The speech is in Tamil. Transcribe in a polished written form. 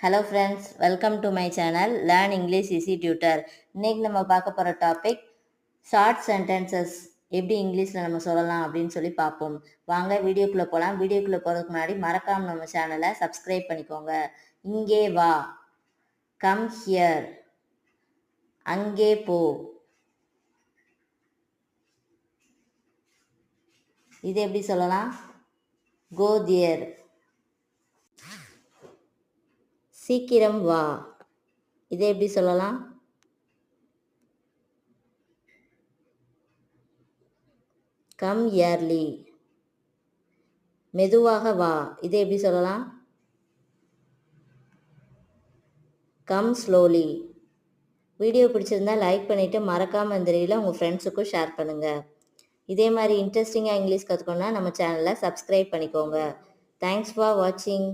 Hello friends, welcome to my channel learn English easy tutor. இன்னைக்கு நம்ம பார்க்க போகிற டாபிக் ஷார்ட் சென்டென்சஸ் எப்படி இங்கிலீஷில் நம்ம சொல்லலாம் அப்படின்னு சொல்லி பார்ப்போம். வாங்க வீடியோக்குள்ளே போகலாம். வீடியோக்குள்ளே போகிறதுக்கு முன்னாடி மறக்காமல் நம்ம சேனலை சப்ஸ்கிரைப் பண்ணிக்கோங்க. இங்கே வா, கம் ஹியர், அங்கே போ. இது எப்படி சொல்லலாம்? Go there. சீக்கிரம் வா, இதை எப்படி சொல்லலாம்? Come early. மெதுவாக வா, இதை எப்படி சொல்லலாம்? Come slowly. வீடியோ பிடிச்சிருந்தா லைக் பண்ணிவிட்டு மறக்காமல் இந்த ரீலை உங்கள் ஃப்ரெண்ட்ஸுக்கும் ஷேர் பண்ணுங்கள். இதே மாதிரி இன்ட்ரெஸ்டிங்காக இங்கிலீஷ் கற்றுக்கணுன்னா நம்ம சேனலை சப்ஸ்கிரைப் பண்ணிக்கோங்க. தேங்க்ஸ் ஃபார் வாட்சிங்.